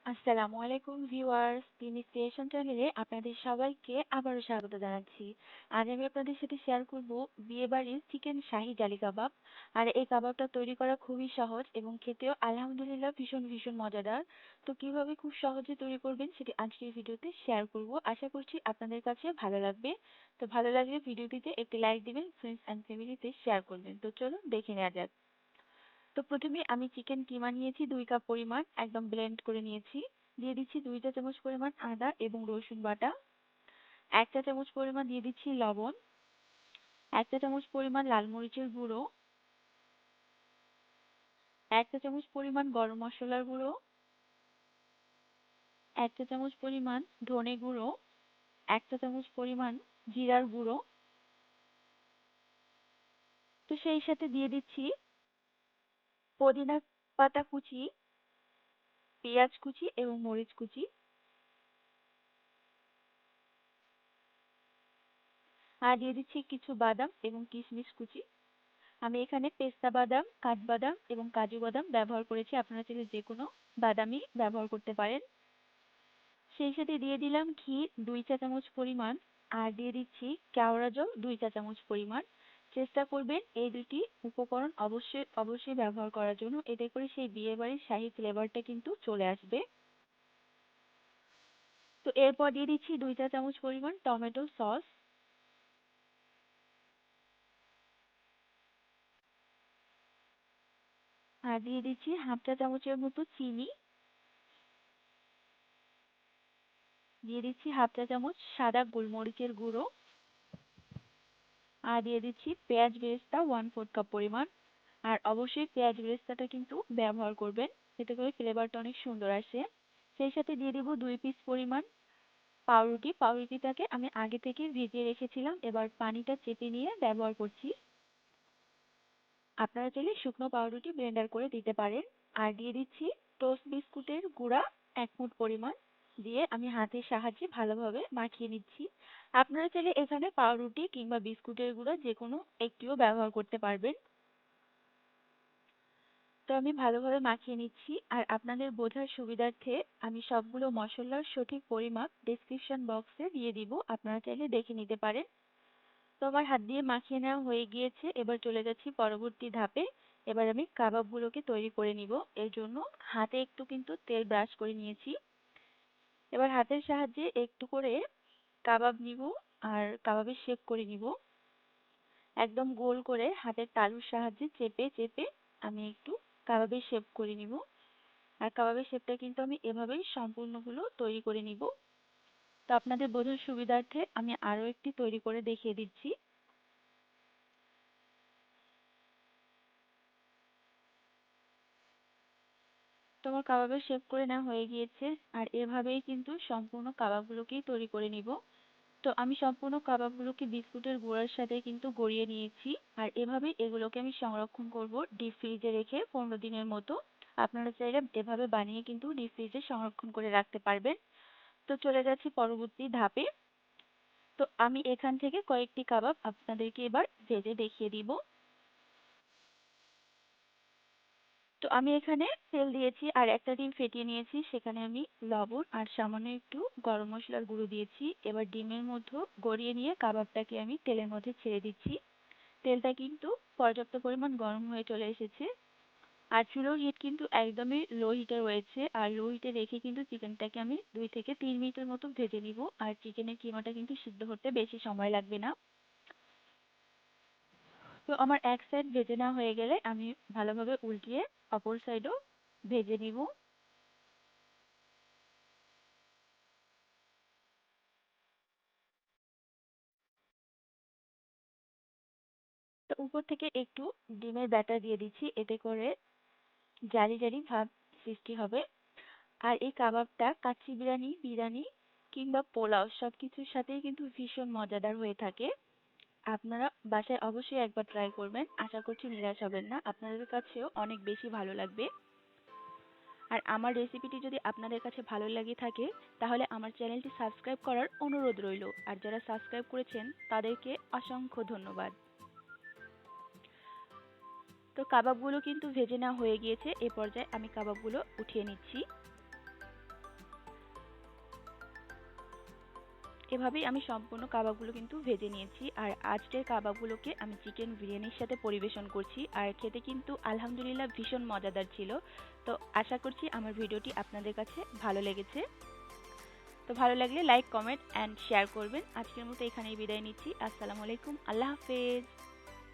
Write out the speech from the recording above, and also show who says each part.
Speaker 1: আসসালামু আলাইকুম ভিউয়ার্স, তিনি ক্রিয়েশন চ্যানেলে আপনাদের সবাইকে আবারও স্বাগত জানাচ্ছি। আজ আমি আপনাদের সাথে শেয়ার করব বিয়েবাড়ির চিকেন শাহি জালি কাবাব। আর এই কাবাবটা তৈরি করা খুবই সহজ এবং খেতেও আলহামদুলিল্লাহ ভীষণ ভীষণ মজাদার। তো কিভাবে খুব সহজে তৈরি করবেন সেটি আজকের ভিডিওতে শেয়ার করব। আশা করছি আপনাদের কাছে ভালো লাগবে। তো ভালো লাগলে ভিডিওটিতে একটি লাইক দিবেন, ফ্রেন্ডস অ্যান্ড ফ্যামিলিতে শেয়ার করবেন। তো চলুন দেখে নেওয়া যাক। তো প্রথমে আমি চিকেন কিমা নিয়েছি 2 কাপ পরিমাণ, একদম ব্লেন্ড করে নিয়েছি। দিয়ে দিচ্ছি 2 চা চামচ পরিমাণ আদা এবং রসুন বাটা। 1 চা চামচ পরিমাণ দিয়ে দিচ্ছি লবণ। 1 চা চামচ পরিমাণ লাল মরিচের গুঁড়ো। 1 চা চামচ পরিমাণ গরম মশলার গুঁড়ো। 1 চা চামচ পরিমাণ ধনে গুঁড়ো। 1 চা চামচ পরিমাণ জিরার গুঁড়ো। তো সেই সাথে দিয়ে দিচ্ছি পুদিনা পাতা কুচি, পেঁয়াজ কুচি এবং মরিচ কুচি। আর দিয়ে দিচ্ছি কিছু বাদাম এবং কিশমিশ কুচি। আমি এখানে পেস্তা বাদাম, কাঠবাদাম এবং কাজু বাদাম ব্যবহার করেছি। আপনারা চাইলে যেকোনো বাদামই ব্যবহার করতে পারেন। সেই সাথে দিয়ে দিলাম ঘি 2 চা চামচ পরিমাণ। আর দিয়ে দিচ্ছি কেওড়া জল 2 চা চামচ পরিমাণ। চেষ্টা করবেন এই দুটি উপকরণ অবশ্যই অবশ্যই ব্যবহার করার জন্য। এতে করে সেই বিয়েবাড়ির শাহী ফ্লেভারটা কিন্তু চলে আসবে। তো এরপর দিয়ে দিচ্ছি 2 চা চামচ পরিমাণ টমেটো সস। আর দিয়ে দিচ্ছি হাফ চা চামচের মতো চিনি। দিয়ে দিচ্ছি হাফ চা চামচ সাদা গোলমরিচের গুঁড়ো। আর দিয়ে দিচ্ছি পেঁয়াজ বেরেস্তা 1/4 কাপ পরিমাণ। আর অবশ্যই পেঁয়াজ বেরেস্তাটা কিন্তু ব্যবহার করবেন, এতে করে ফ্লেভারটা অনেক সুন্দর আসে। সেই সাথে দিয়ে দিব 2 পিস পরিমাণ পাউরুটি। পাউরুটিটাকে আমি আগে থেকে ভিজিয়ে রেখেছিলাম, এবার পানিটা চেপে নিয়ে ব্যবহার করছি। আপনারা চাইলে শুকনো পাউরুটি ব্লেন্ডার করে দিতে পারেন। আর দিয়ে দিচ্ছি টোস্ট বিস্কুটের গুঁড়া 1 মুঠ পরিমাণ। দিয়ে আমি হাতের সাহায্যে ভালোভাবে মাখিয়ে নিচ্ছি। আপনারা চাইলে এখানে পাউরুটি কিংবা বিস্কুটের গুঁড়া যেকোনো একটিও ব্যবহার করতে পারবেন। তো আমি ভালোভাবে মাখিয়ে নিচ্ছি। আর আপনাদের বোঝার সুবিধার্থে আমি সবগুলো মশলার সঠিক পরিমাপ ডেসক্রিপশন বক্সে দিয়ে দিব, আপনারা চাইলে দেখে নিতে পারেন। তো আমার হাত দিয়ে মাখিয়ে নেওয়া হয়ে গিয়েছে, এবার চলে যাচ্ছি পরবর্তী ধাপে। এবার আমি কাবাবগুলোকে তৈরি করে নিব। এর জন্য হাতে একটু কিন্তু তেল ব্রাশ করে নিয়েছি। এবার হাতের সাহায্যে একটু করে কাবাব নিব আর কাবাবের শেপ করে নিব। একদম গোল করে হাতের তালুর সাহায্যে চেপে চেপে আমি একটু কাবাবের শেপ করে নিব। আর কাবাবের শেপটা কিন্তু আমি এভাবেই সম্পূর্ণগুলো তৈরি করে নিব। তো আপনাদের বোঝার সুবিধার্থে আমি আরো একটি তৈরি করে দেখিয়ে দিচ্ছি। তো আমার কাবাবের শেপ করে নেওয়া হয়ে গিয়েছে। আর এভাবেই কিন্তু সম্পূর্ণ কাবাবগুলোকেই তৈরি করে নিব। তো আমি সম্পূর্ণ কাবাবগুলোকে বিস্কুটের গুঁড়ার সাথে কিন্তু গড়িয়ে নিয়েছি। আর এভাবেই এগুলোকে আমি সংরক্ষণ করব ডিপ ফ্রিজে রেখে 15 দিনের মতো। আপনারা চাইলে এভাবে বানিয়ে কিন্তু ডিপ ফ্রিজে সংরক্ষণ করে রাখতে পারবেন। তো চলে যাচ্ছি পরবর্তী ধাপে। তো আমি এখান থেকে কয়েকটি কাবাব আপনাদেরকে এবার ভেজে দেখিয়ে দিব। তো আমি এখানে তেল দিয়েছি আর একটা ডিম ফেটিয়ে নিয়েছি, সেখানে আমি লবণ আর সামান্য একটু গরম মশলার গুঁড়ো দিয়েছি। এবার ডিমের মধ্যে গড়িয়ে নিয়ে কাবাবটাকে আমি তেলের মধ্যে ছেড়ে দিচ্ছি। তেলটা কিন্তু পর্যাপ্ত পরিমাণ গরম হয়ে চলে এসেছে। আর চুলোর হিট কিন্তু একদমই লো হিটে রয়েছে। আর লো হিটে রেখে কিন্তু চিকেনটাকে আমি 2 থেকে 3 মিনিটের মতো ভেজে নিব। আর চিকেনের কিমাটা কিন্তু সিদ্ধ হতে বেশি সময় লাগবে না। তো আমার এক সাইড ভেজে নেওয়া হয়ে গেলে আমি ভালোভাবে উল্টিয়ে অপর সাইডও ভেজে নিব। তো উপর থেকে একটু ডিমের ব্যাটার দিয়ে দিচ্ছি, এতে করে জালি জালি ভাব সৃষ্টি হবে। আর এই কাবাবটা কাচ্চি বিরিয়ানি, বিরিয়ানি কিংবা পোলাও সবকিছুর সাথেই কিন্তু ভীষণ মজাদার হয়ে থাকে। আপনারা বাসায় অবশ্যই একবার ট্রাই করবেন, আশা করছি নিরাশ হবেন না, আপনাদের কাছেও অনেক বেশি ভালো লাগবে। আর আমার রেসিপিটি যদি আপনাদের কাছে ভালো লেগে থাকে তাহলে আমার চ্যানেলটি সাবস্ক্রাইব করার অনুরোধ রইল। আর যারা সাবস্ক্রাইব করেছেন তাদেরকে অসংখ্য ধন্যবাদ। তো কাবাবগুলো কিন্তু ভেজে নেওয়া হয়ে গিয়েছে, এ পর্যায়ে আমি কাবাবগুলো উঠিয়ে নিচ্ছি। এভাবেই আমি সম্পূর্ণ কাবাবগুলো কিন্তু ভেজে নিয়েছি। আর আজকের কাবাবগুলোকে আমি চিকেন বিরিয়ানির সাথে পরিবেশন করছি, আর খেতে কিন্তু আলহামদুলিল্লাহ ভীষণ মজাদার ছিল। তো আশা করছি আমার ভিডিওটি আপনাদের কাছে ভালো লেগেছে। তো ভালো লাগলে লাইক, কমেন্ট অ্যান্ড শেয়ার করবেন। আজকের মতো এখানেই বিদায় নিচ্ছি। আসসালামু আলাইকুম, আল্লাহ হাফেজ।